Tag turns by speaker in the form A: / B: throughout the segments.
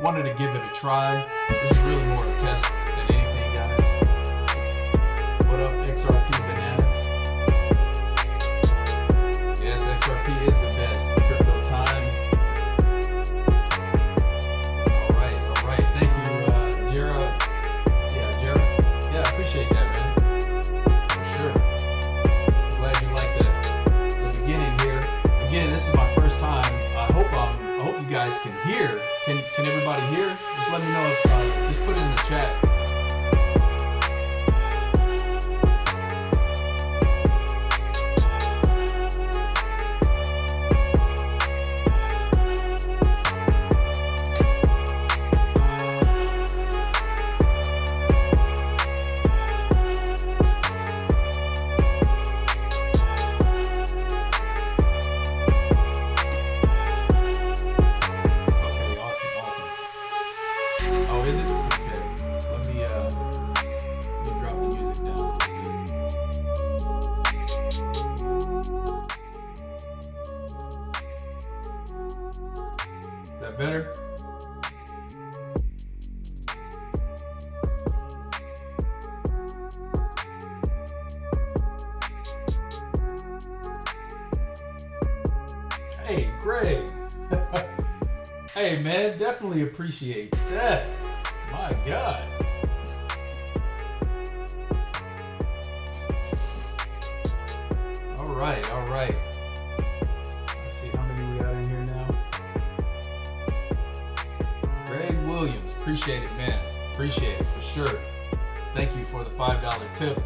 A: wanted to give it a try. This is really more a test than anything, guys. What up, XRP Bananas? Yes, XRP is the best. Crypto time. All right. Thank you, Jera. Yeah, Jera. Yeah, I appreciate that, man. For sure. Glad you like the beginning here. Again, this is my first time. I hope you guys can hear. Can everybody hear? Just let me know if just put it in the chat. Better? Hey, Greg. Hey, man, definitely appreciate that. My God. All right. Let's see how many we got in here now. Greg Williams, appreciate it, man. Appreciate it for sure. Thank you for the $5 tip.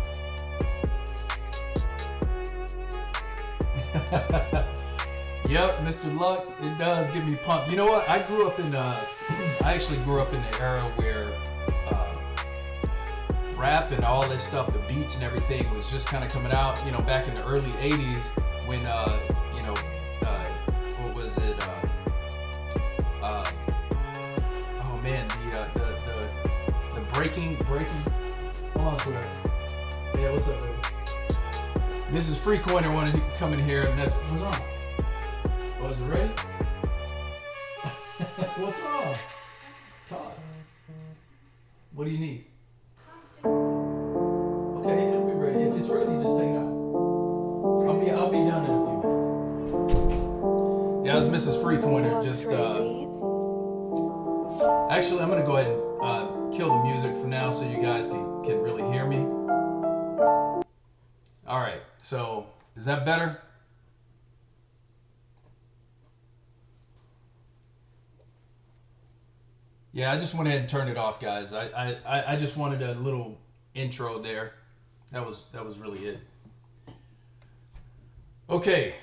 A: Yep, Mr. Luck, it does give me pumped. You know what? I actually grew up in the era where rap and all this stuff, the beats and everything was just kind of coming out. You know, back in the early '80s when what was it? The breaking. Hold on, sweetheart. Yeah, what's up, baby? Mrs. FreeCoiner wanted to come in here and what's wrong? Was it ready? What's wrong? Todd. What do you need? Okay, it'll be ready. If it's ready, just take it out. I'll be done in a few minutes. Yeah, it was Mrs. FreeCoiner. Just actually, I'm gonna go ahead and kill the music for now, so you guys can really hear me. All right. So is that better? Yeah, I just went ahead and turned it off, guys. I just wanted a little intro there. That was really it. Okay.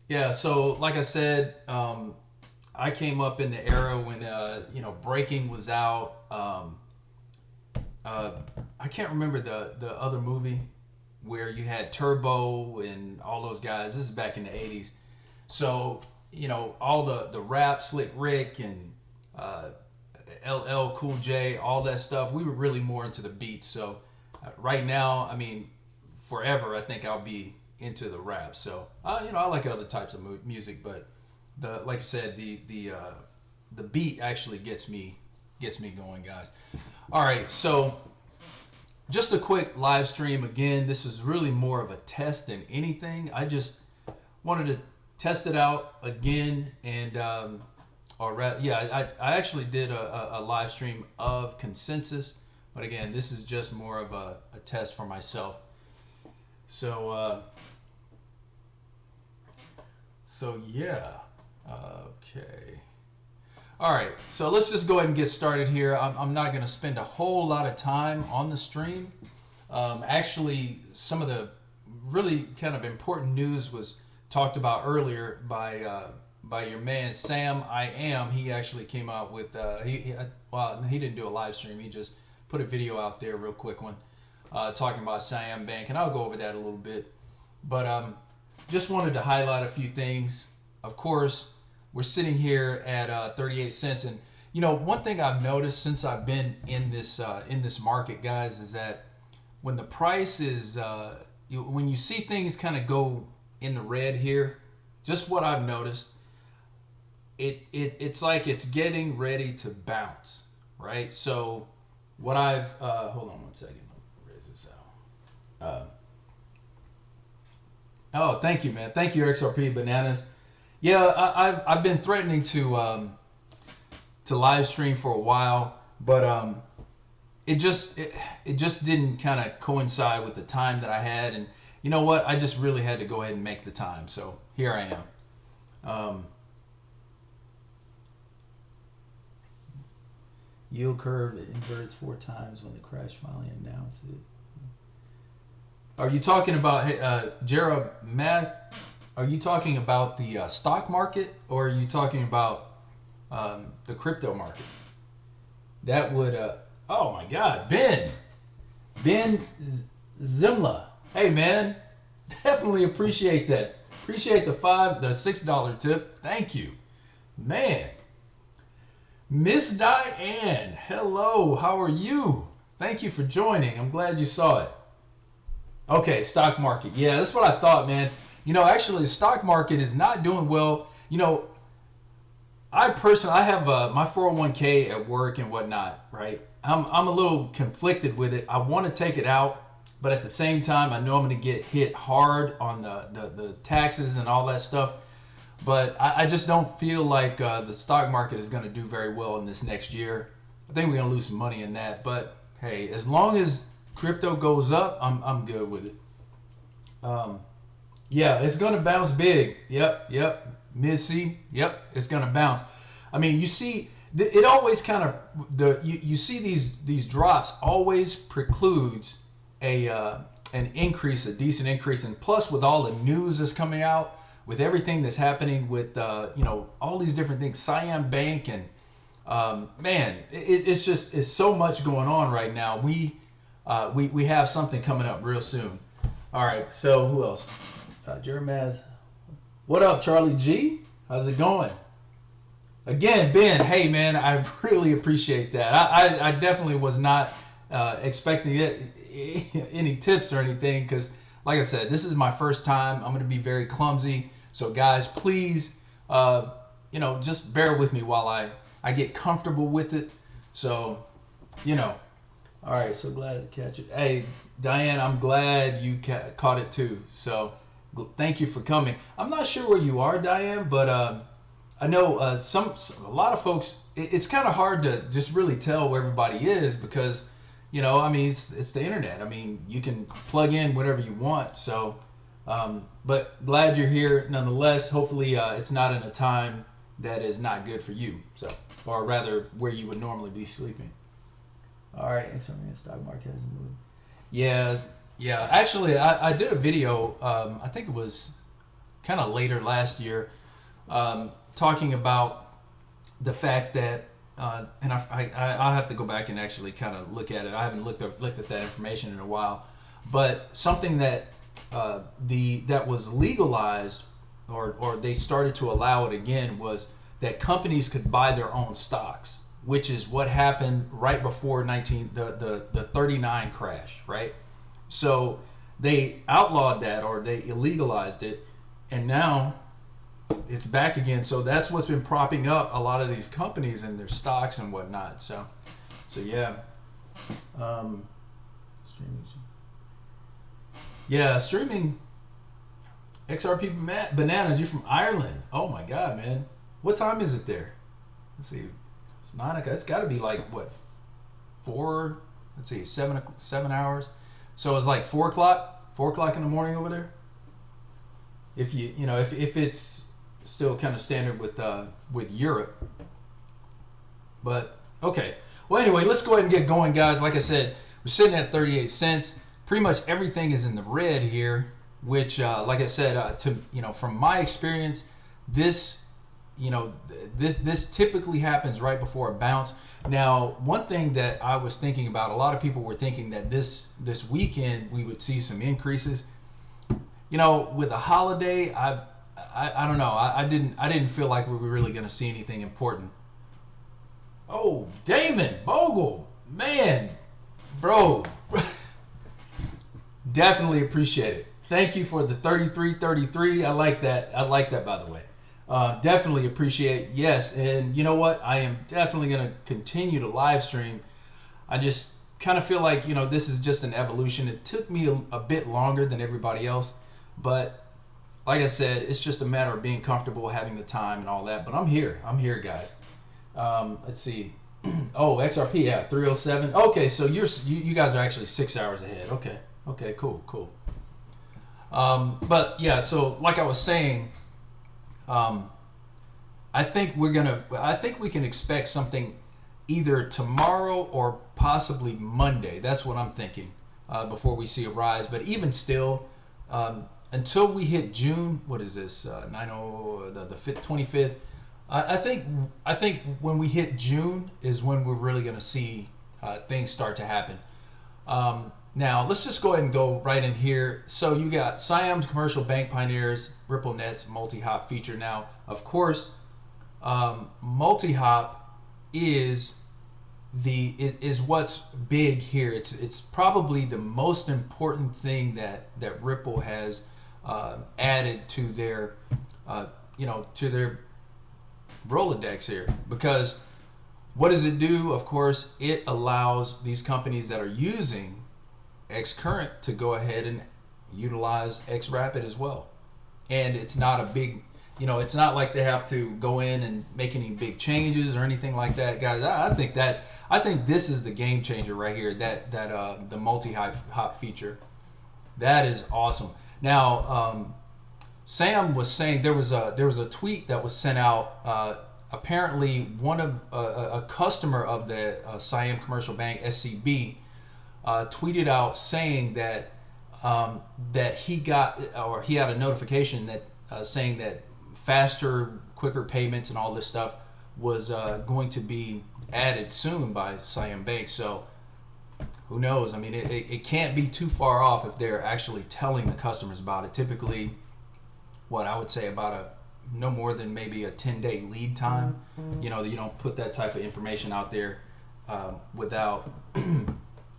A: Yeah, so like I said, I came up in the era when breaking was out. I can't remember the other movie where you had Turbo and all those guys. This is back in the '80s. So all the rap, Slick Rick and LL Cool J, all that stuff. We were really more into the beats. So right now, I mean, forever, I think I'll be into the rap. So I like other types of music, but like you said, the beat actually gets me going, guys. All right, so just a quick live stream. Again, this is really more of a test than anything. I just wanted to test it out again, and I actually did a live stream of Consensus, but again, this is just more of a test for myself. So yeah, okay. All right, so let's just go ahead and get started here. I'm not going to spend a whole lot of time on the stream. Actually, some of the really kind of important news was talked about earlier by your man Sam I Am. He actually came out with he didn't do a live stream. He just put a video out there, real quick one, talking about Siam Bank, and I'll go over that a little bit. But just wanted to highlight a few things. Of course, we're sitting here at 38 cents, and one thing I've noticed since I've been in this market, guys, is that when the price is when you see things kind of go in the red here, just what I've noticed, it's like it's getting ready to bounce, right? So what I've hold on one second, raise this out. Oh, thank you, man. Thank you, XRP Bananas. Yeah, I've been threatening to live stream for a while, but it just didn't kind of coincide with the time that I had, and you know what? I just really had to go ahead and make the time. So here I am. Yield curve inverts 4 times when the crash finally announced it. Are you talking about Jared Matt? Are you talking about the stock market, or are you talking about the crypto market? That would. Oh my God, Ben Zimla. Hey man, definitely appreciate that. Appreciate the $6 tip. Thank you, man. Miss Diane, hello. How are you? Thank you for joining. I'm glad you saw it. Okay, stock market. Yeah, that's what I thought, man. You know, actually, the stock market is not doing well. You know, I have my 401k at work and whatnot, right? I'm a little conflicted with it. I want to take it out, but at the same time, I know I'm going to get hit hard on the taxes and all that stuff. But I just don't feel like the stock market is going to do very well in this next year. I think we're going to lose some money in that. But hey, as long as crypto goes up, I'm good with it. Yeah, it's going to bounce big. Yep. Missy. Yep, it's going to bounce. I mean, you see, it always kind of you see these drops always precludes an increase, a decent increase, and plus with all the news that's coming out, with everything that's happening with all these different things, Siam Bank, and man, it's so much going on right now. We have something coming up real soon. All right, so who else? Jeremiah. What up, Charlie G? How's it going? Again, Ben, hey man, I really appreciate that. I definitely was not expecting any tips or anything, because like I said, this is my first time. I'm going to be very clumsy. So guys, please, just bear with me while I get comfortable with it. So, all right, so glad to catch it. Hey, Diane, I'm glad you caught it too. So thank you for coming. I'm not sure where you are, Diane, but I know a lot of folks, it's kind of hard to just really tell where everybody is because, it's the internet. I mean, you can plug in whatever you want. So, but glad you're here nonetheless. Hopefully it's not in a time that is not good for you. So, or rather where you would normally be sleeping. All right. Stock market hasn't moved. Yeah. Actually, I did a video, I think it was kind of later last year, talking about the fact that, and I'll have to go back and actually kind of look at it. I haven't looked at that information in a while, but something that that was legalized, or they started to allow it again, was that companies could buy their own stocks, which is what happened right before the 39 crash, right? So they outlawed that, or they illegalized it, and now it's back again. So that's what's been propping up a lot of these companies and their stocks and whatnot. So yeah. Streaming. XRP Bananas, you're from Ireland. Oh my God, man. What time is it there? Let's see. It's 9 o'clock. It's got to be like, what, 4? Let's see, 7 hours. So it's like 4 o'clock in the morning over there. If if it's still kind of standard with Europe. But okay. Well, anyway, let's go ahead and get going, guys. Like I said, we're sitting at 38 cents. Pretty much everything is in the red here, which, like I said, from my experience, this typically happens right before a bounce. Now, one thing that I was thinking about, a lot of people were thinking that this weekend we would see some increases. With a holiday, I don't know. I didn't feel like we were really going to see anything important. Oh, Damon Bogle, man, bro, definitely appreciate it. Thank you for the 33. I like that. By the way. Definitely appreciate. Yes, and you know what? I am definitely going to continue to live stream. I just kind of feel like, this is just an evolution. It took me a bit longer than everybody else, but like I said, it's just a matter of being comfortable, having the time and all that. But I'm here. I'm here, guys. Let's see. Oh, XRP, yeah, 307. Okay, so you guys are actually 6 hours ahead. Okay, cool. But yeah, so like I was saying, I think we can expect something either tomorrow or possibly Monday. That's what I'm thinking, before we see a rise. But even still, until we hit June, what is this? The 25th. I think when we hit June is when we're really going to see things start to happen. Now let's just go ahead and go right in here. So you got Siam's commercial bank pioneers, Ripple Net's multi-hop feature. Now, of course, multi-hop is what's big here. It's probably the most important thing that Ripple has added to their to their Rolodex here, because what does it do? Of course, it allows these companies that are using Xcurrent to go ahead and utilize Xrapid as well. And it's not a big, it's not like they have to go in and make any big changes or anything like that, guys. I think this is the game changer right here. That the multi-hop feature, that is awesome. Now, Sam was saying there was a tweet that was sent out. Apparently, one of a customer of the Siam Commercial Bank (SCB) tweeted out saying that he had a notification that saying that faster, quicker payments and all this stuff was going to be added soon by Siam Bank. So who knows? I mean, it can't be too far off if they're actually telling the customers about it. Typically, what I would say about no more than maybe a 10-day lead time. You don't put that type of information out there without,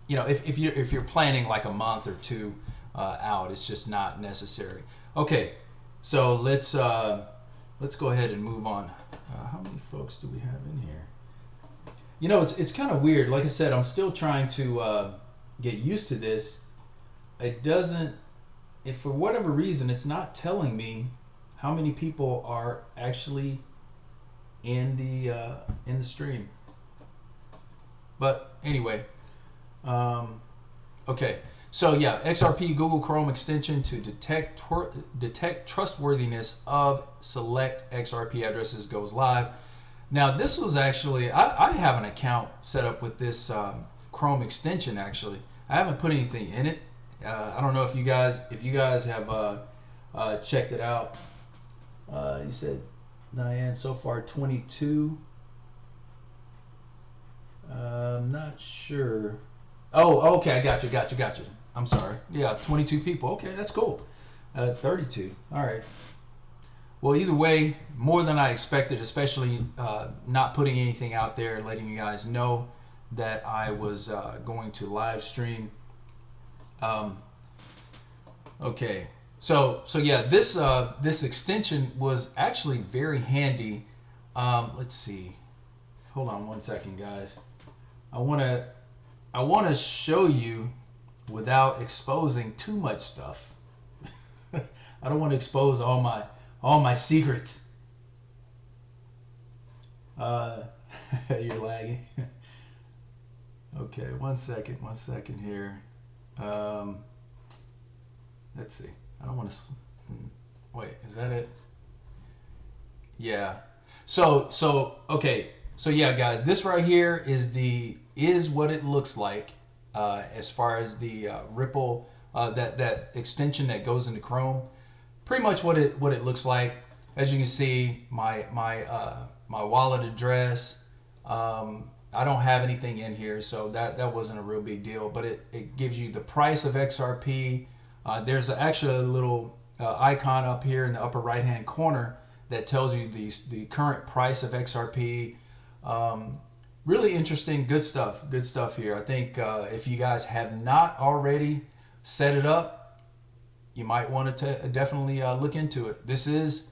A: if you're planning like a month or two out, it's just not necessary. Okay, so let's go ahead and move on. How many folks do we have in here? It's kind of weird. Like I said, I'm still trying to get used to this. It doesn't. If for whatever reason it's not telling me how many people are actually in the stream. But anyway, okay. So yeah, XRP Google Chrome extension to detect trustworthiness of select XRP addresses goes live. Now this was actually I have an account set up with this Chrome extension. Actually, I haven't put anything in it. I don't know if you guys have checked it out. You said, Diane, so far 22. I'm not sure. Oh, okay, I got you. I'm sorry. Yeah, 22 people. Okay, that's cool. 32. All right. Well, either way, more than I expected, especially not putting anything out there, letting you guys know that I was going to live stream. Okay, so yeah, this extension was actually very handy. Let's see. Hold on one second, guys. I wanna show you without exposing too much stuff. I don't want to expose all my secrets. You're lagging. Okay, one second here. Let's see. I don't want to. Wait, is that it? Yeah. So okay. So yeah, guys, this right here is what it looks like as far as the Ripple that extension that goes into Chrome. Pretty much what it looks like. As you can see, my wallet address. I don't have anything in here, so that wasn't a real big deal. But it gives you the price of XRP. There's actually a little icon up here in the upper right hand corner that tells you the current price of XRP. Really interesting, good stuff here. I think if you guys have not already set it up, you might want to definitely look into it. This is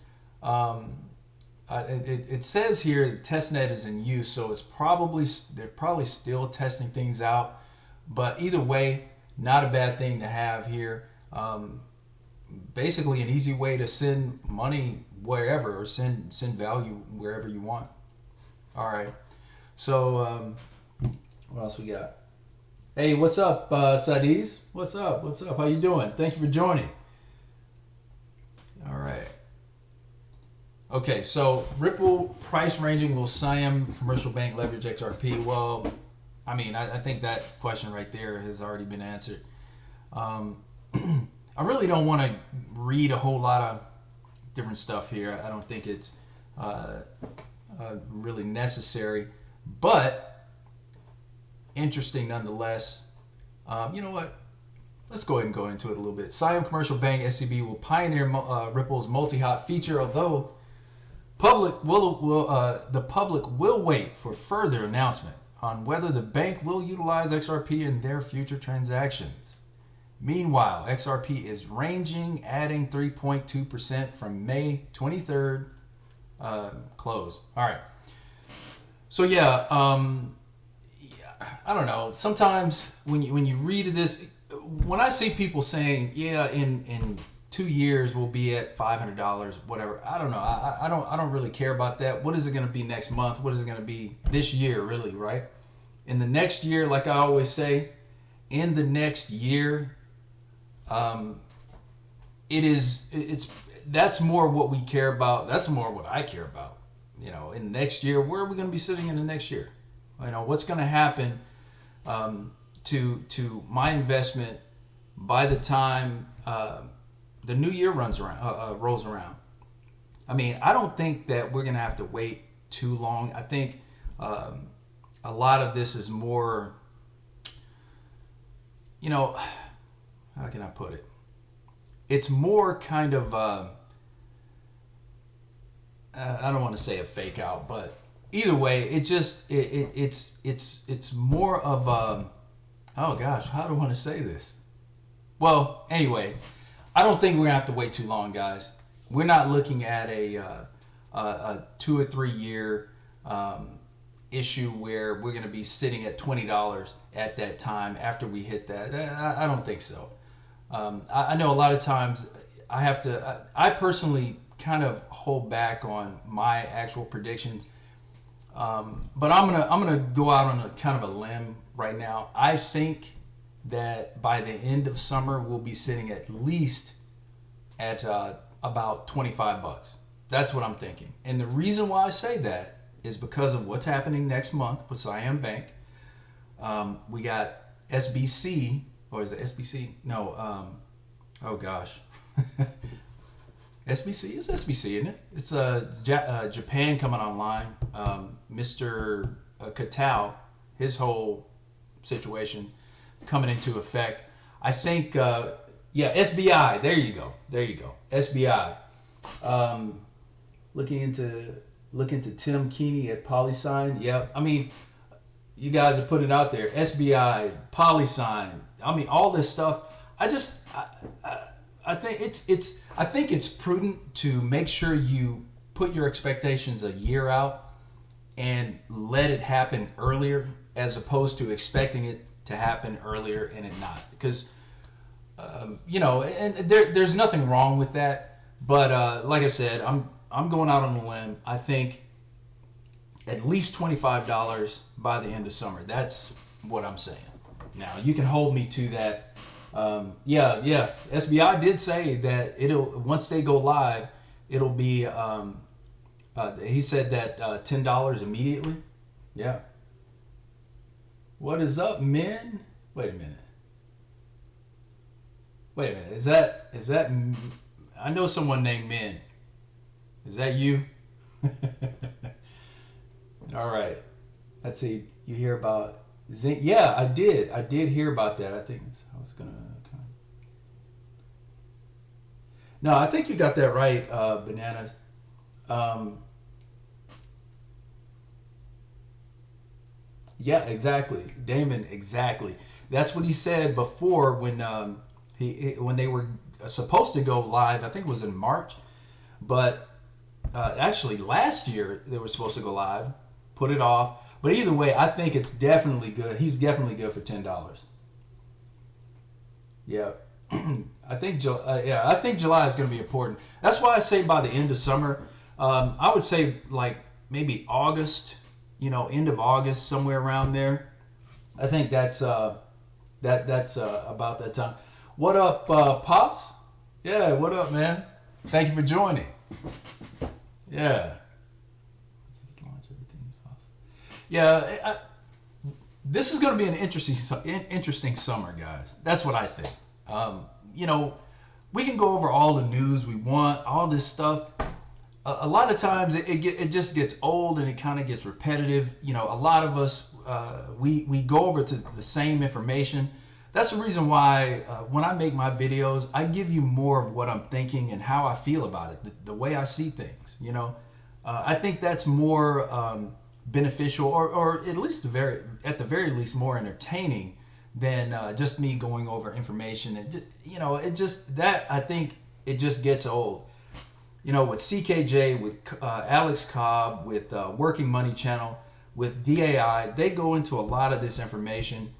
A: it says here that testnet is in use, so they're probably still testing things out. But either way, not a bad thing to have here. Basically, an easy way to send money wherever, or send value wherever you want. All right. So what else we got? Hey, what's up, Sadiz? What's up? What's up? How you doing? Thank you for joining. All right. Okay, so Ripple price ranging, will Siam commercial bank leverage XRP? Well, I mean, I think that question right there has already been answered. I really don't want to read a whole lot of different stuff here. I don't think it's really necessary, but interesting nonetheless. You know what? Let's go ahead and go into it a little bit. Siam Commercial Bank (SCB) will pioneer Ripple's multi-hot feature, although the public will wait for further announcement on whether the bank will utilize XRP in their future transactions. Meanwhile, XRP is ranging, adding 3.2% from May 23rd close. All right. So yeah, I don't know. Sometimes when you read this, when I see people saying, yeah, in 2 years we'll be at $500, whatever. I don't know. I don't really care about that. What is it going to be next month? What is it going to be this year, really, right? In the next year, like I always say, in the next year, that's more what we care about. That's more what I care about. You know, in the next year, where are we going to be sitting in the next year? You know, what's going to happen to my investment by the time the new year rolls around? I mean, I don't think that we're going to have to wait too long. I think a lot of this is more, you know, how can I put it? It's more kind of, I don't want to say a fake out, but either way, it's more of a, oh gosh, how do I want to say this? Well, anyway, I don't think we're gonna have to wait too long, guys. We're not looking at a 2 or 3 year issue where we're gonna be sitting at $20 at that time after we hit that. I don't think so. I know a lot of times I personally kind of hold back on my actual predictions. But I'm gonna go out on a kind of a limb right now. I think that by the end of summer we'll be sitting at least at about $25. That's what I'm thinking. And the reason why I say that is because of what's happening next month with Siam Bank. We got SBC, or is it SBC? No. Oh gosh. SBC? It's SBC, isn't it? It's Japan coming online. Mr. Katao, his whole situation coming into effect. I think, SBI. There you go. SBI. Looking into Tim Keeney at PolySign. Yep. I mean, you guys are putting it out there. SBI, PolySign. I mean, all this stuff. I think it's prudent to make sure you put your expectations a year out and let it happen earlier, as opposed to expecting it to happen earlier and it not. Because and there's nothing wrong with that. But like I said, I'm going out on a limb. I think at least $25 by the end of summer. That's what I'm saying. Now you can hold me to that. SBI did say that once they go live, it'll be. He said that $10 immediately. Yeah. What is up, men? Wait a minute. Is that? I know someone named Min. Is that you? All right. Let's see. You hear about Zinc? Yeah, I did. I did hear about that. I think I was gonna. No, I think you got that right, Bananas. Yeah, exactly, Damon. Exactly. That's what he said before when when they were supposed to go live. I think it was in March, but Actually, last year they were supposed to go live, put it off. But either way, I think it's definitely good. He's definitely good for $10. Yeah, I think July is going to be important. That's why I say by the end of summer. I would say like maybe August. End of August, somewhere around there. I think that's about that time. What up, Pops? Yeah, what up, man? Thank you for joining. Yeah. Just launch everything as possible. Yeah, this is going to be an interesting summer, guys. That's what I think. We can go over all the news we want, all this stuff. A lot of times it just gets old and it kind of gets repetitive. A lot of us, we go over to the same information. That's the reason why when I make my videos, I give you more of what I'm thinking and how I feel about it, the way I see things. I think that's more beneficial, or at least at the very least more entertaining than just me going over information. And I think it just gets old. With CKJ, with Alex Cobb, with Working Money Channel, with DAI, they go into a lot of this information.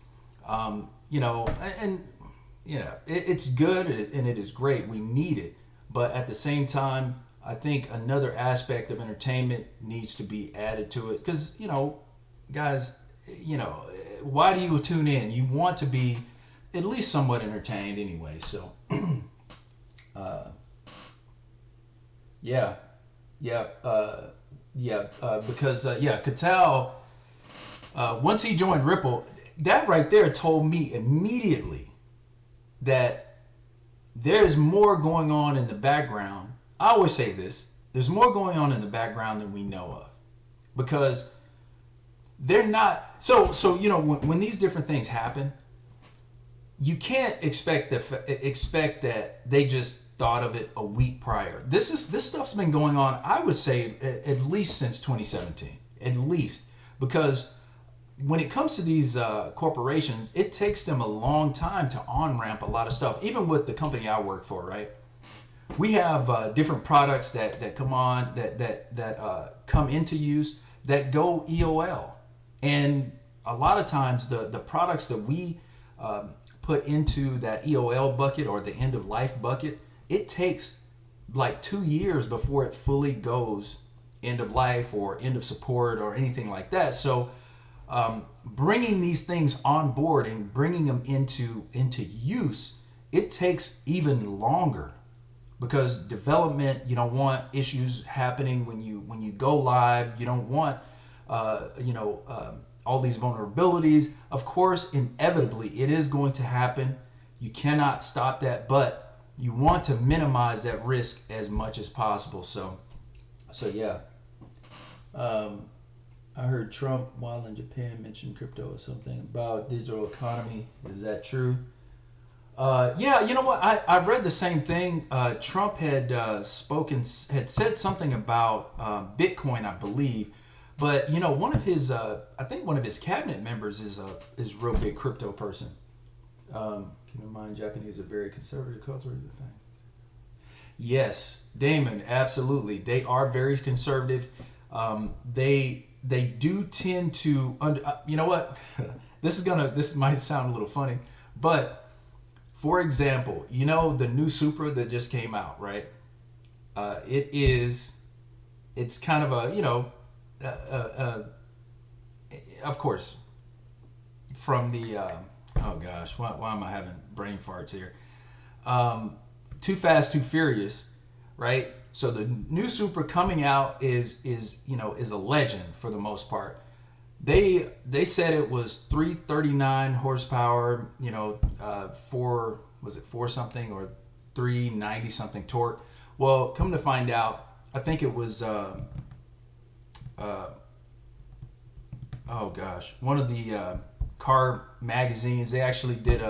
A: It's good and it is great. We need it. But at the same time, I think another aspect of entertainment needs to be added to it. Because, guys, why do you tune in? You want to be at least somewhat entertained anyway. So, because Cattell, once he joined Ripple, that right there told me immediately that there's more going on in the background. I always say this: there's more going on in the background than we know of, because they're not. So when these different things happen, you can't expect that they just thought of it a week prior. This stuff's been going on, I would say, at least since 2017, at least, because when it comes to these corporations, it takes them a long time to on-ramp a lot of stuff. Even with the company I work for, right? We have different products that come on, that come into use, that go EOL. And a lot of times the products that we put into that EOL bucket or the end of life bucket, it takes like 2 years before it fully goes end of life or end of support or anything like that. So bringing these things on board and bringing them into use, it takes even longer, because development, you don't want issues happening when you go live. You don't want all these vulnerabilities. Of course, inevitably it is going to happen. You cannot stop that, but you want to minimize that risk as much as possible. So yeah. I heard Trump, while in Japan, mentioned crypto or something about digital economy. Is that true? Yeah, you know what? I read the same thing. Trump had said something about Bitcoin, I believe. But one of his, I think one of his cabinet members is a real big crypto person. Keep in mind, Japanese are very conservative culture. Yes, Damon, absolutely. They are very conservative. They do tend to you know what? This might sound a little funny, but for example, the new Supra that just came out, right? It's kind of a of course, from the oh gosh, why am I having brain farts here? Too Fast, Too Furious, right? So the new Supra coming out is a legend for the most part. They said it was 339 horsepower, four something or 390 something torque. Well, come to find out, I think it was one of the car magazines, they actually did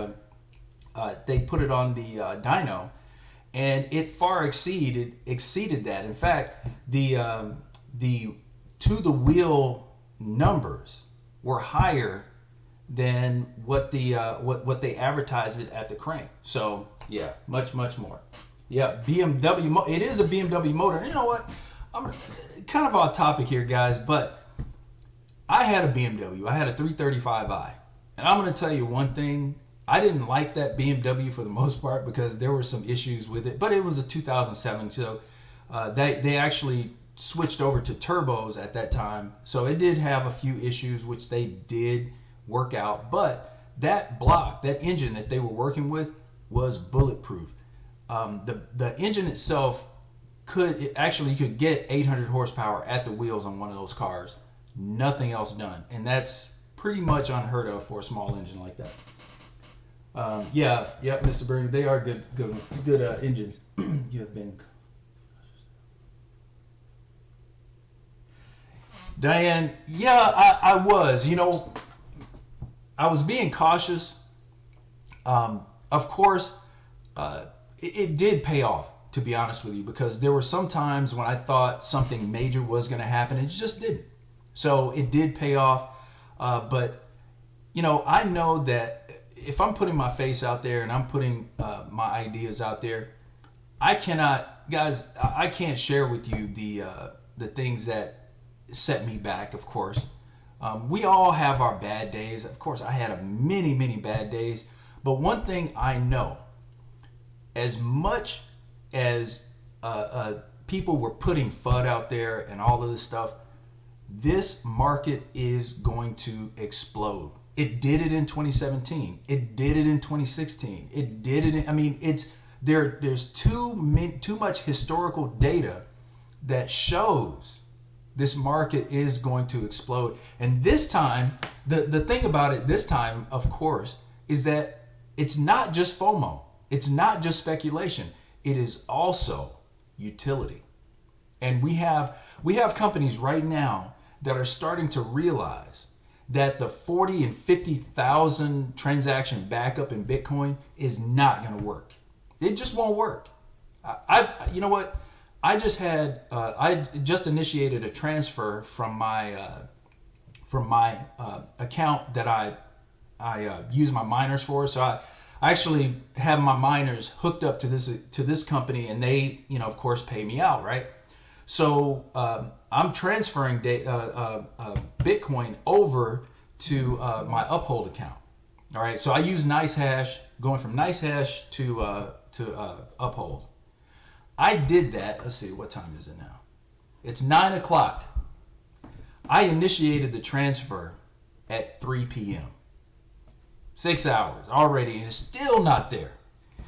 A: they put it on the dyno, and it far exceeded that. In fact, the to the wheel numbers were higher than what they advertised it at the crank. So yeah, much more. Yeah, BMW. It is a BMW motor. You know what? I'm kind of off topic here, guys, but I had a BMW. I had a 335i. And I'm going to tell you one thing. I didn't like that BMW for the most part because there were some issues with it. But it was a 2007, so they actually switched over to turbos at that time. So it did have a few issues, which they did work out. But that block, that engine that they were working with was bulletproof. The engine itself you could get 800 horsepower at the wheels on one of those cars. Nothing else done, and that's pretty much unheard of for a small engine like that. Mr. Berger, they are good engines. You have been, Diane. Yeah, I was. I was being cautious. Of course, it did pay off, to be honest with you, because there were some times when I thought something major was going to happen, and it just didn't. So it did pay off, but I know that if I'm putting my face out there and I'm putting my ideas out there, I can't share with you the things that set me back. Of course, we all have our bad days. Of course, I had many bad days, but one thing I know, as much as people were putting FUD out there and all of this stuff, this market is going to explode. It did it in 2017. It did it in 2016. It did it. There's too much historical data that shows this market is going to explode. And this time, the thing about it this time, of course, is that it's not just FOMO. It's not just speculation. It is also utility. And we have companies right now that are starting to realize that the 40 and 50,000 transaction backup in Bitcoin is not going to work. It just won't work. You know what? I just initiated a transfer from my account that I use my miners for. So I actually have my miners hooked up to this company, and they, of course, pay me out, right? So I'm transferring Bitcoin over to my Uphold account. All right, so I use NiceHash, going from NiceHash to Uphold. I did that. Let's see, what time is it now? It's 9 o'clock. I initiated the transfer at 3 p.m. 6 hours already, and it's still not there.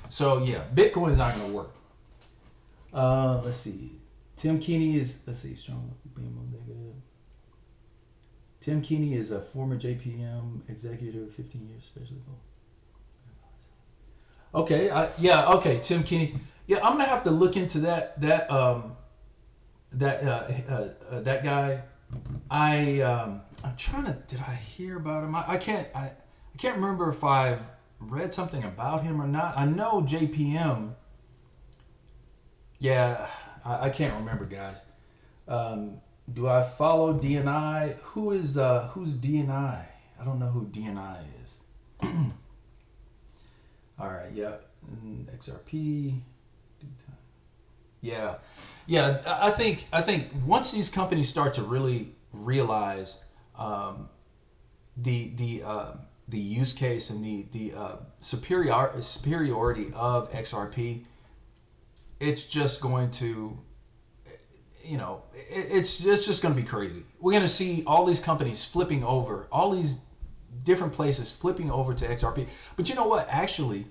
A: So yeah, Bitcoin is not going to work. Let's see. Tim Keeney is, strong BMO negative. Tim Keeney is a former JPM executive, 15 years specialty. Okay, Tim Keeney. Yeah, I'm gonna have to look into that guy. I'm trying to. Did I hear about him? I can't remember if I've read something about him or not. I know JPM. Yeah. I can't remember, guys. Do I follow DNI? Who's DNI? I don't know who DNI is. All right, yeah. XRP. Yeah. I think once these companies start to really realize the use case and the superiority of XRP, it's just going to, it's just going to be crazy. We're going to see all these companies flipping over, all these different places flipping over to XRP. But you know what? Actually,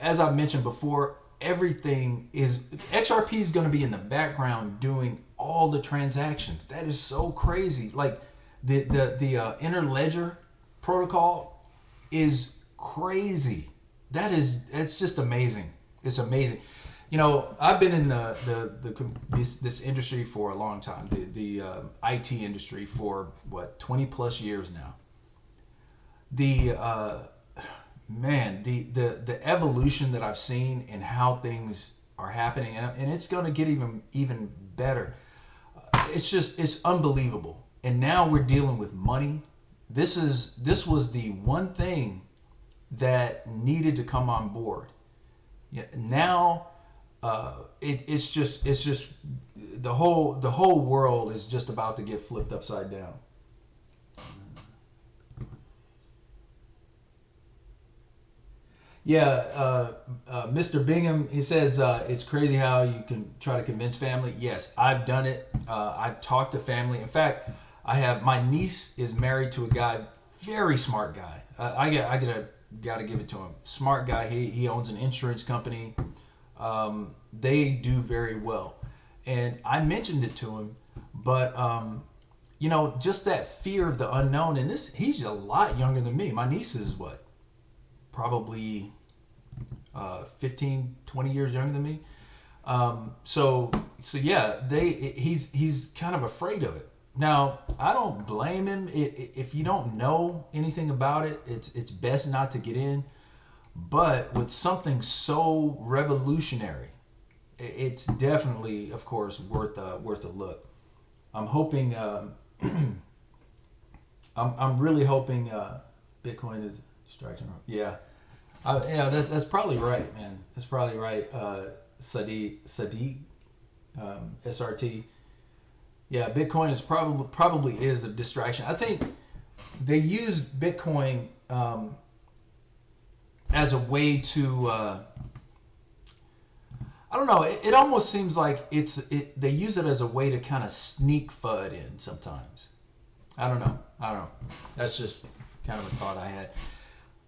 A: as I mentioned before, XRP is going to be in the background doing all the transactions. That is so crazy. Like the interledger protocol is crazy. It's just amazing. It's amazing. I've been in this industry for a long time, the IT industry for 20 plus years now. The evolution that I've seen in how things are happening, and it's going to get even better. It's unbelievable. And now we're dealing with money. This was the one thing that needed to come on board. Yeah, now It's just the whole world is just about to get flipped upside down. Yeah, Mr. Bingham, he says it's crazy how you can try to convince family. Yes, I've done it. I've talked to family. In fact, my niece is married to a guy, very smart guy. Gotta give it to him. Smart guy. He owns an insurance company. They do very well, and I mentioned it to him, but just that fear of the unknown. And he's a lot younger than me. My niece is what, probably 15, 20 years younger than me. So yeah, he's kind of afraid of it. Now, I don't blame him. If you don't know anything about it, it's best not to get in. But with something so revolutionary, it's definitely, of course, worth a look. I'm hoping. I'm really hoping Bitcoin is distraction. Yeah. Yeah, that's probably right, man. That's probably right. Sadiq, SRT. Yeah, Bitcoin is probably is a distraction. I think they use Bitcoin as a way to. I don't know. It almost seems like they use it as a way to kind of sneak FUD in sometimes. I don't know. That's just kind of a thought I had.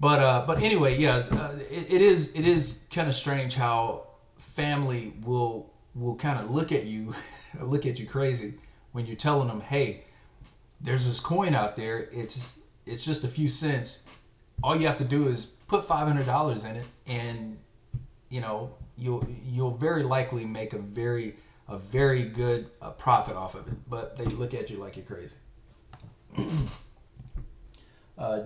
A: But anyway, yeah, it is kind of strange how family will kind of look at you crazy when you're telling them, hey, there's this coin out there. It's just a few cents. All you have to do is put $500 in it, and you'll very likely make a very good profit off of it. But they look at you like you're crazy.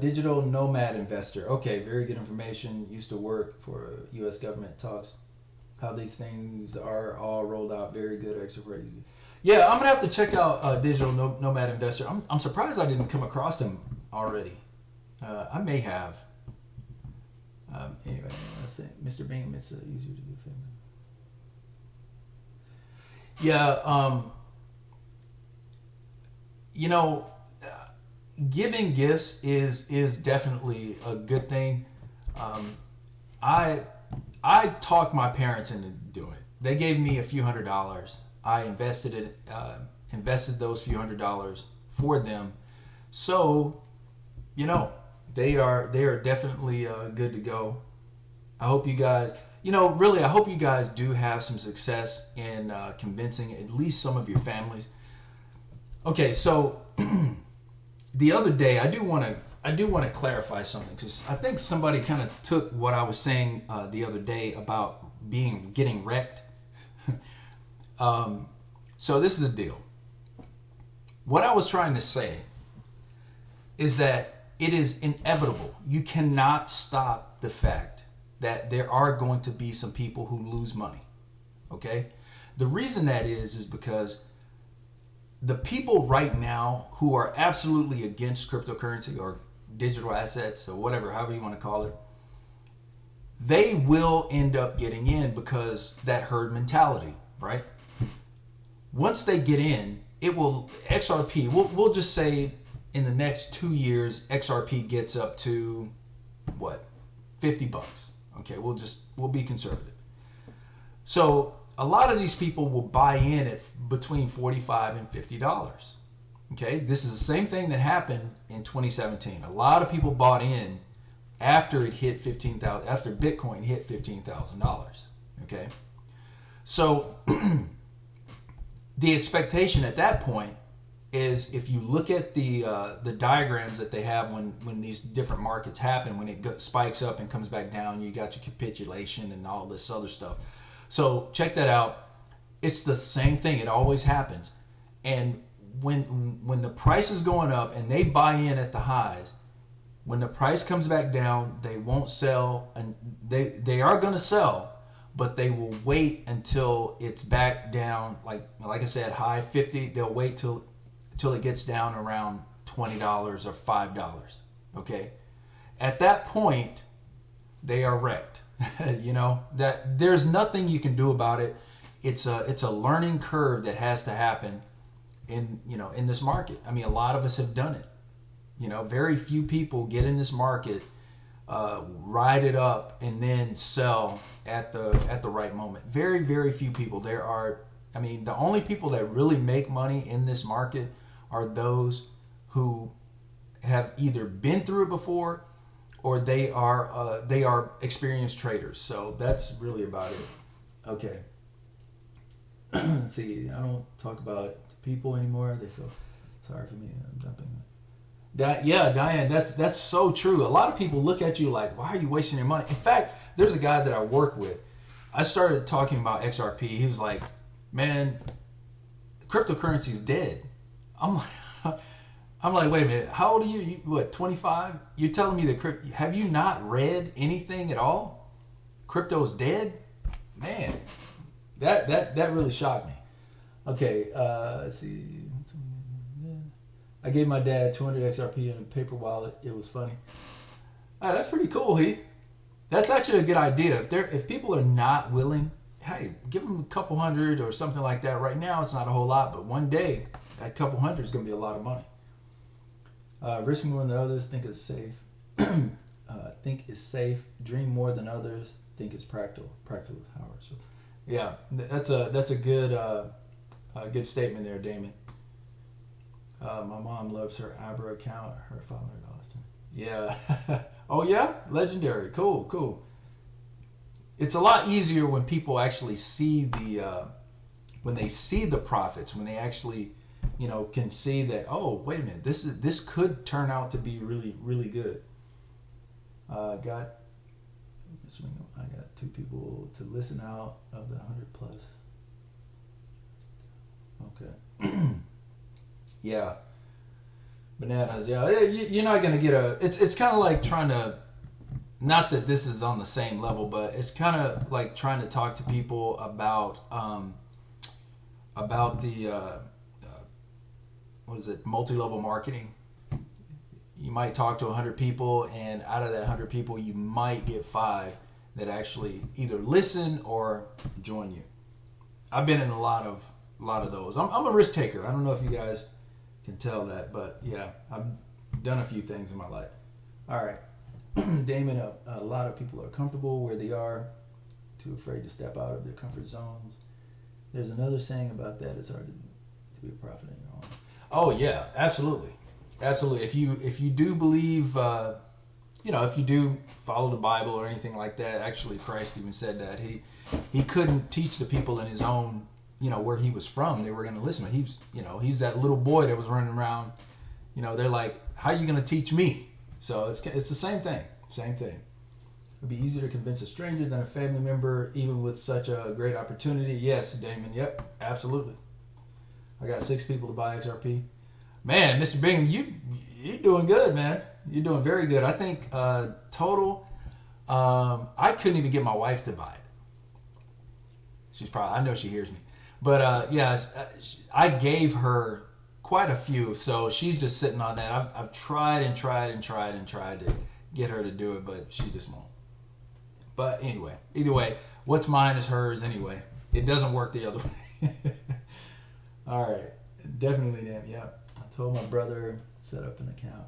A: Digital nomad investor. Okay, very good information. Used to work for U.S. government. Talks how these things are all rolled out. Very good. Extra rate. Yeah, I'm gonna have to check out digital nomad investor. I'm surprised I didn't come across him already. I may have. Anyway, let's see. Mr. Bingham, it's easier to do family. Yeah. Giving gifts is definitely a good thing. I talked my parents into doing it. They gave me a few $100s. I invested those few $100s for them. So, they are definitely good to go. I hope you guys, I hope you guys do have some success in convincing at least some of your families. Okay, so the other day, I do want to clarify something, because I think somebody kind of took what I was saying the other day about getting wrecked. So this is the deal. What I was trying to say is that it is inevitable. You cannot stop the fact that there are going to be some people who lose money. Okay? The reason that is because the people right now who are absolutely against cryptocurrency or digital assets or whatever, however you want to call it, they will end up getting in because that herd mentality, right? Once they get in, it will, XRP, we'll just say in the next 2 years, XRP gets up to what? $50. Okay, we'll be conservative. So a lot of these people will buy in at between $45 and $50. Okay, this is the same thing that happened in 2017. A lot of people bought in after it hit $15,000, after Bitcoin hit $15,000. Okay, so the expectation at that point is, if you look at the diagrams that they have when these different markets happen, when it spikes up and comes back down, you got your capitulation and all this other stuff. So check that out. It's the same thing. It always happens. And when the price is going up and they buy in at the highs, when the price comes back down, they won't sell, and they are going to sell, but they will wait until it's back down. Like I said, high 50. They'll wait till it gets down around $20 or $5. Okay, at that point, they are wrecked. You know, that there's nothing you can do about it. It's a learning curve that has to happen in this market. I mean, a lot of us have done it. You know, very few people get in this market, ride it up, and then sell at the right moment. Very, very few people. There are, I mean, the only people that really make money in this market are those who have either been through it before, or they are experienced traders. So that's really about it. Okay. Let's see. I don't talk about people anymore. They feel sorry for me. I'm dumping. Yeah, Diane, that's so true. A lot of people look at you like, why are you wasting your money? In fact, there's a guy that I work with. I started talking about XRP. He was like, man, cryptocurrency's dead. I'm like, wait a minute. How old are you? What, 25? You're telling me that have you not read anything at all? Crypto's dead? Man, that really shocked me. Okay, let's see. I gave my dad 200 XRP in a paper wallet. It was funny. That's pretty cool, Heath. That's actually a good idea. If people are not willing, hey, give them a couple hundred or something like that. Right now, it's not a whole lot, but one day, that couple hundred is going to be a lot of money. Risk more than others. Think it's safe. Think it's safe. Dream more than others. Think it's practical. Practical with Howard. So, yeah, that's a good statement there, Damon. My mom loves her Abra account. Her $500. Yeah. Oh yeah, legendary. Cool. It's a lot easier when people actually see when they see the profits, when they actually, can see that. Oh, wait a minute. This could turn out to be really, really good. I got 2 people to listen out of the 100 plus. Okay. Yeah. Bananas. Yeah. You're not going to get it's kind of like trying to, not that this is on the same level, but it's kind of like trying to talk to people about the, what is it? Multi-level marketing. You might talk to 100 people, and out of that 100 people, you might get 5 that actually either listen or join you. I've been in a lot of those. I'm a risk taker. I don't know if you guys can tell that, but yeah, I've done a few things in my life. All right. Damon, a lot of people are comfortable where they are, too afraid to step out of their comfort zones. There's another saying about that. It's hard to be a prophet in your own. Oh yeah, absolutely. If you do believe, if you do follow the Bible or anything like that, actually Christ even said that he couldn't teach the people in his own, where he was from. They were going to listen. He's that little boy that was running around. They're like, how are you going to teach me? So it's the same thing. It'd be easier to convince a stranger than a family member, even with such a great opportunity. Yes, Damon. Yep, absolutely. I got 6 people to buy XRP. Man, Mr. Bingham, you're doing good, man. You're doing very good. I think total, I couldn't even get my wife to buy it. I know she hears me. But I gave her quite a few, so she's just sitting on that. I've tried to get her to do it, but she just won't. But anyway, either way, what's mine is hers anyway. It doesn't work the other way. All right, definitely that. Yeah, I told my brother set up an account.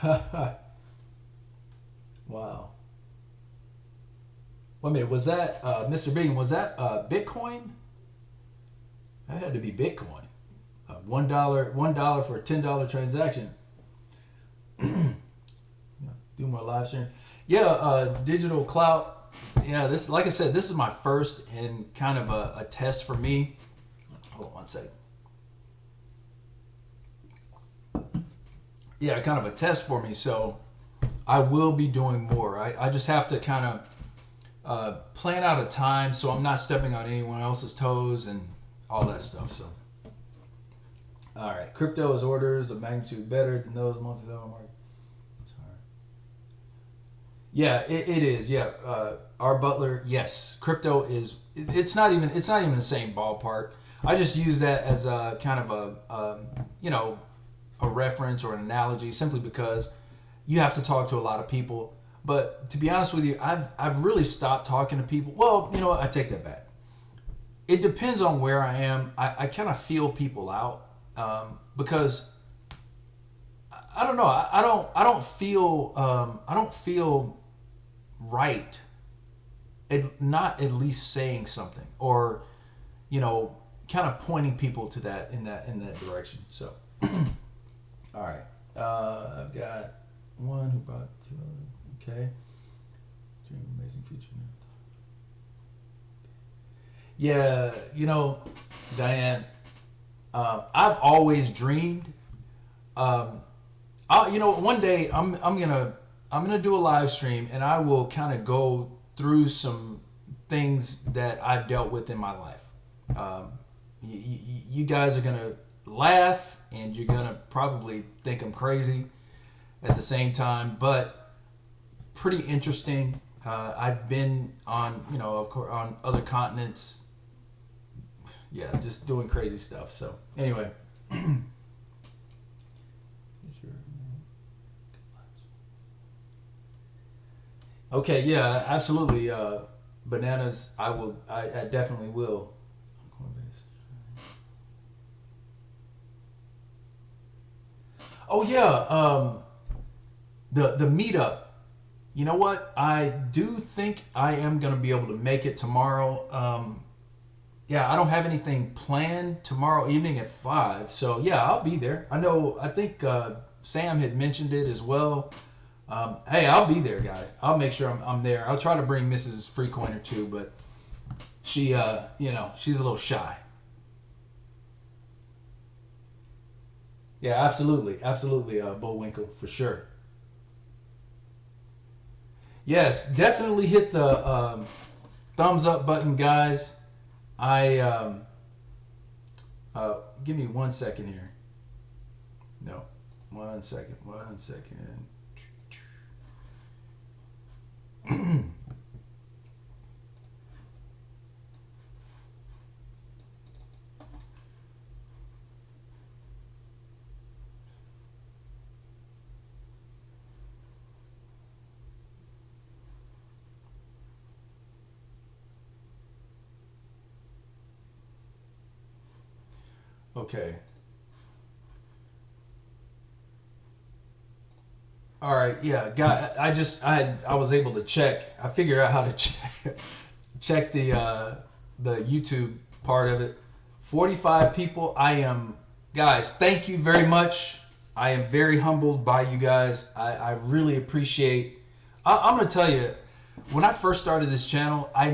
A: $1, $10. Wow. Wait a minute, was that, Mr. Bingham, was that Bitcoin? That had to be Bitcoin. $1 for a $10 transaction. Do more live stream. Yeah, digital clout. Yeah, this, like I said, this is my first and kind of a test for me. Hold on one second. Yeah, kind of a test for me. So I will be doing more. I just have to kind of plan out a time so I'm not stepping on anyone else's toes and all that stuff. So, all right, crypto is orders of magnitude better than those monthly level market. Sorry. Yeah, it is. Yeah, our Butler. Yes, crypto is. It's not even the same ballpark. I just use that as a kind of a reference or an analogy, simply because you have to talk to a lot of people. But to be honest with you, I've really stopped talking to people. Well, you know what? I take that back. It depends on where I am. I kind of feel people out because I don't know. I don't feel right not at least saying something, or kind of pointing people to that in that direction. So all right, I've got one who brought two. Okay, dream amazing future. Yeah, Diane, I've always dreamed. One day I'm gonna do a live stream, and I will kind of go through some things that I've dealt with in my life. You guys are gonna laugh, and you're gonna probably think I'm crazy at the same time, but pretty interesting. I've been on, of course, on other continents. Yeah, just doing crazy stuff. So anyway. Okay, yeah, absolutely. Bananas, I definitely will. Oh yeah, the meetup. You know what? I do think I am gonna be able to make it tomorrow. Yeah, I don't have anything planned tomorrow evening at 5. So yeah, I'll be there. I think Sam had mentioned it as well. Hey, I'll be there, guy. I'll make sure I'm there. I'll try to bring Mrs. FreeCoiner too, but she, she's a little shy. Yeah, absolutely, Bullwinkle, for sure. Yes, definitely hit the thumbs up button, guys. I give me 1 second here. No, 1 second. 1 second. Okay. All right. Yeah. Got. I was able to check. I figured out how to check the YouTube part of it. 45 people. I am, guys. Thank you very much. I am very humbled by you guys. I really appreciate. I'm gonna tell you, when I first started this channel, I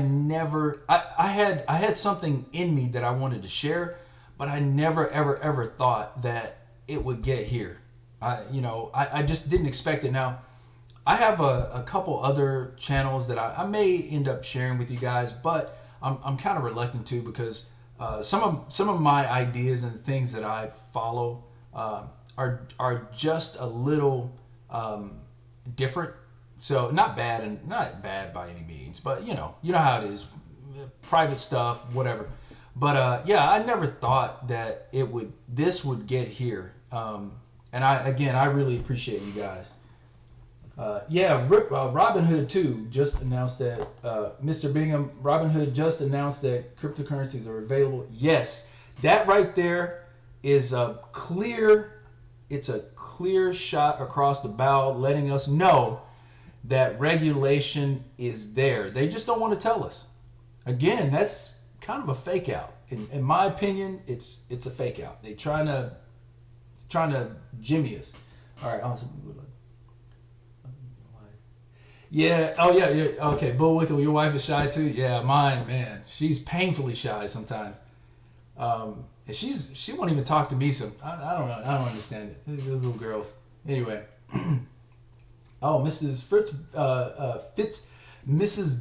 A: had something in me that I wanted to share, but I never ever thought that it would get here. I just didn't expect it. Now, I have a couple other channels that I may end up sharing with you guys, but I'm kind of reluctant to, because some of my ideas and things that I follow are just a little different. So not bad by any means, but you know how it is, private stuff, whatever. But yeah, I never thought that this would get here. And I really appreciate you guys. Yeah, Robin Hood too just announced that, Mr. Bingham, Robin Hood just announced that cryptocurrencies are available. Yes, that right there is it's a clear shot across the bow, letting us know that regulation is there. They just don't want to tell us. Again, that's kind of a fake out. In my opinion, it's a fake out. They trying to jimmy us. All right, awesome. Yeah. Oh yeah. Yeah. Okay. Bullwinkle, your wife is shy too. Yeah, mine, man. She's painfully shy sometimes. And she won't even talk to me. So I don't know. I don't understand it. Those little girls. Anyway. Oh, Mrs.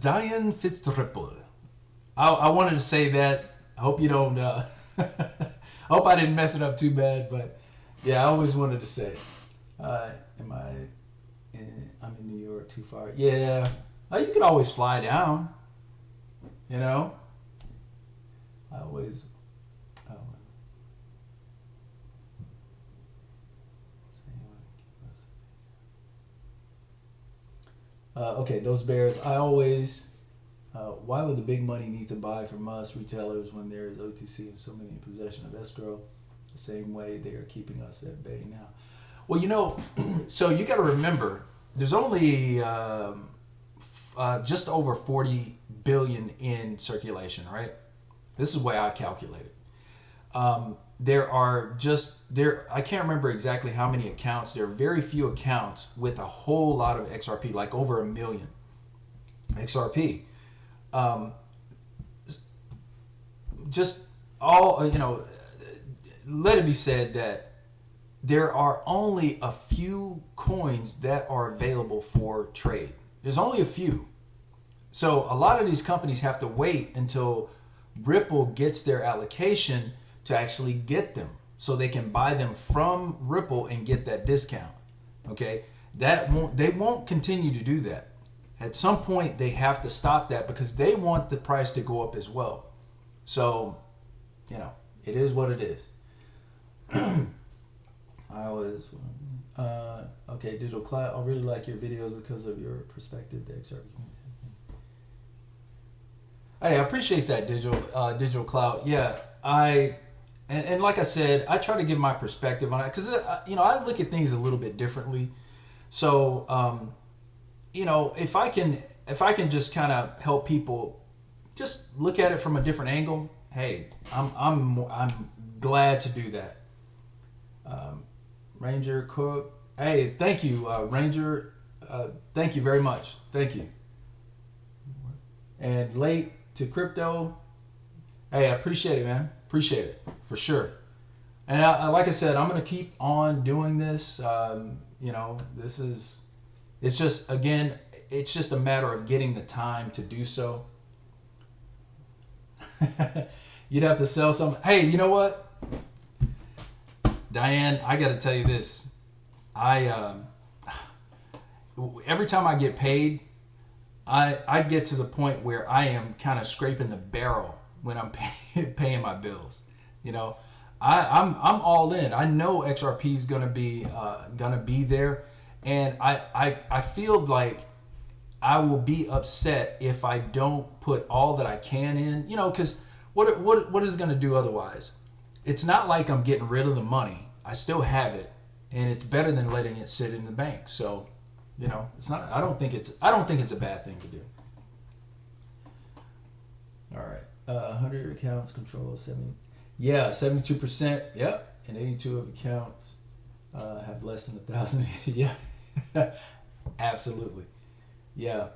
A: Diane Fitztriple. I wanted to say that. I hope you don't. I hope I didn't mess it up too bad. But yeah, I always wanted to say it. I'm in New York, too far. Yeah. You could always fly down. You know? I always. Okay, those bears. I always. Why would the big money need to buy from us retailers when there is OTC and so many in possession of escrow? The same way they are keeping us at bay now. Well, so you got to remember, there's only just over 40 billion in circulation, right? This is the way I calculate it. I can't remember exactly how many accounts. There are very few accounts with a whole lot of XRP, like over 1 million XRP. Just all, let it be said that there are only a few coins that are available for trade. There's only a few. So a lot of these companies have to wait until Ripple gets their allocation to actually get them, so they can buy them from Ripple and get that discount. Okay, they won't continue to do that. At some point, they have to stop that because they want the price to go up as well. So, it is what it is. Okay, Digital Cloud. I really like your videos because of your perspective. The XRP. Hey, I appreciate that, Digital Cloud. Yeah, and like I said, I try to give my perspective on it because I look at things a little bit differently. So, if I can just kind of help people just look at it from a different angle, hey, I'm glad to do that. Ranger Cook, hey, thank you, Ranger. Thank you very much. Thank you. And late to crypto, hey, I appreciate it, man. Appreciate it for sure. And like I said, I'm gonna keep on doing this. It's just a matter of getting the time to do so. You'd have to sell some. Hey, you know what, Diane? I got to tell you this. Every time I get paid, I get to the point where I am kind of scraping the barrel when I'm paying my bills. I'm all in. I know XRP is gonna be there, and I feel like I will be upset if I don't put all that I can in. Because what is it gonna do otherwise? It's not like I'm getting rid of the money. I still have it, and it's better than letting it sit in the bank. So, it's not. I don't think it's a bad thing to do. All right. 100 accounts control 70. Yeah, 72%. Yep, and 82 of accounts have less than 1,000. Yeah, absolutely. Yeah.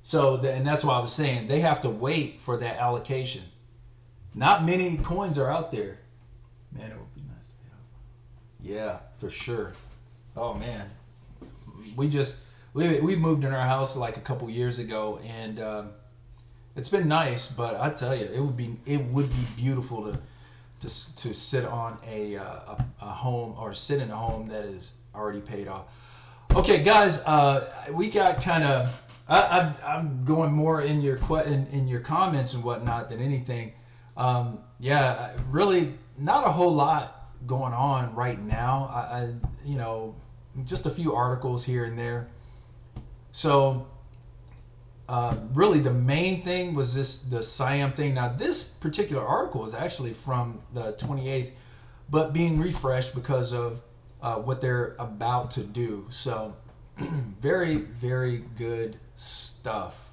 A: So, and that's why I was saying they have to wait for that allocation. Not many coins are out there. Man, it would be nice to have. Yeah, for sure. Oh man, we moved in our house like a couple years ago, and it's been nice. But I tell you, it would be beautiful to sit on a home, or sit in a home that is already paid off. Okay, guys, we got kind of. I'm going more in your comments and whatnot than anything. Yeah, really not a whole lot going on right now. I just a few articles here and there. So really the main thing was the Siam thing. Now this particular article is actually from the 28th, but being refreshed because of what they're about to do. So very, very good stuff.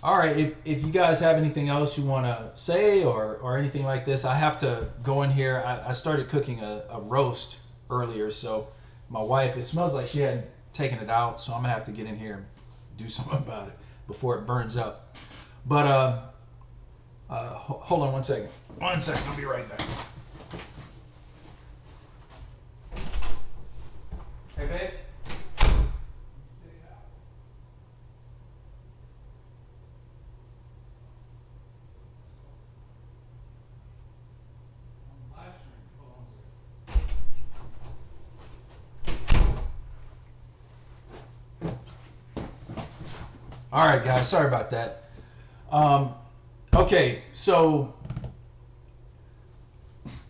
A: All right, if you guys have anything else you want to say or anything like this, I have to go in here. I started cooking a roast earlier, so my wife, it smells like she hadn't taken it out, so I'm going to have to get in here and do something about it before it burns up. But hold on one second. One second, I'll be right back. Hey, babe. All right, guys. Sorry about that. Okay, so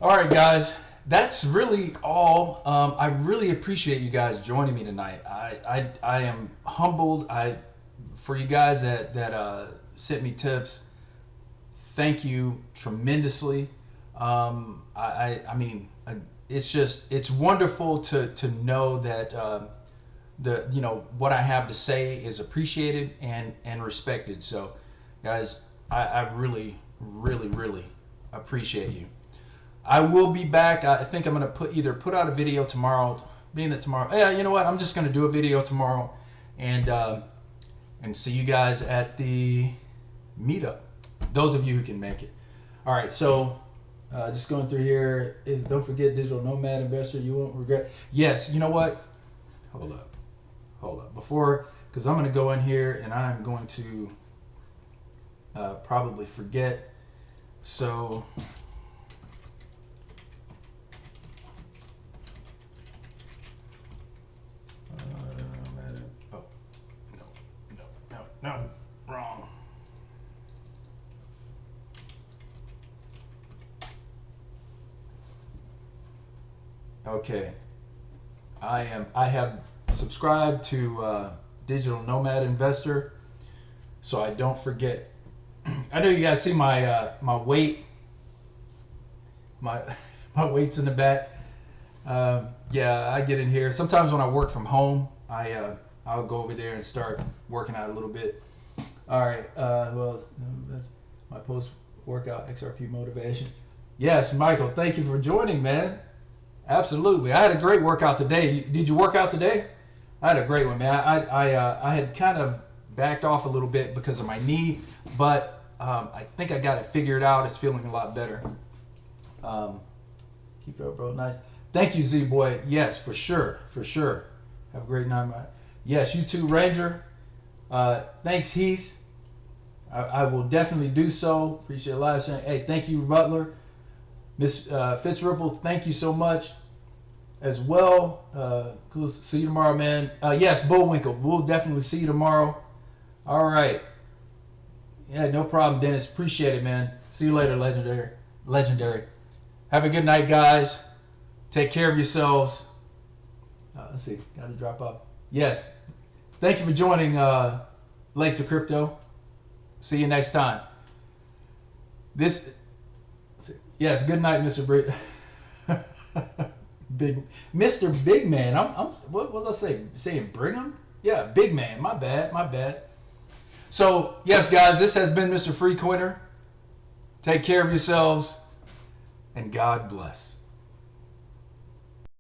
A: all right, guys. that's really all. I really appreciate you guys joining me tonight. I am humbled. For you guys that sent me tips, thank you tremendously. I mean, it's wonderful to know that what I have to say is appreciated and respected. So, guys, I really, really, really appreciate you. I will be back. I think I'm gonna put out a video tomorrow. Being that tomorrow, yeah, you know what? I'm just gonna do a video tomorrow, and see you guys at the meetup. Those of you who can make it. All right, so just going through here. Don't forget digital nomad investor. You won't regret. Yes, you know what? Hold up. Because I'm gonna go in here and I'm going to probably forget. So. No, wrong. Okay. I have subscribed to Digital Nomad Investor, so I don't forget. I know you guys see my weight. My weight's in the back. Yeah, I get in here. Sometimes when I work from home, I'll go over there and start working out a little bit. All right. Well, that's my post-workout XRP motivation. Yes, Michael, thank you for joining, man. Absolutely. I had a great workout today. Did you work out today? I had a great one, man. I had kind of backed off a little bit because of my knee, but I think I got it figured out. It's feeling a lot better. Keep it up, bro. Nice. Thank you, Z-Boy. Yes, for sure. Have a great night, man. Yes, you too, Ranger. Thanks, Heath. I will definitely do so. Appreciate a live sharing. Hey, thank you, Butler. Miss Fitzripple, thank you so much as well. Cool to see you tomorrow, man. Yes, Bullwinkle. We'll definitely see you tomorrow. All right. Yeah, no problem, Dennis. Appreciate it, man. See you later, Legendary. Have a good night, guys. Take care of yourselves. Let's see. Got to drop off. Yes. Thank you for joining Late to Crypto. See you next time. Yes, good night, Mr. Mr. Big Man. What was I saying Brigham? Yeah, Big Man. My bad. So, yes, guys, this has been Mr. FreeCoiner. Take care of yourselves, and God bless.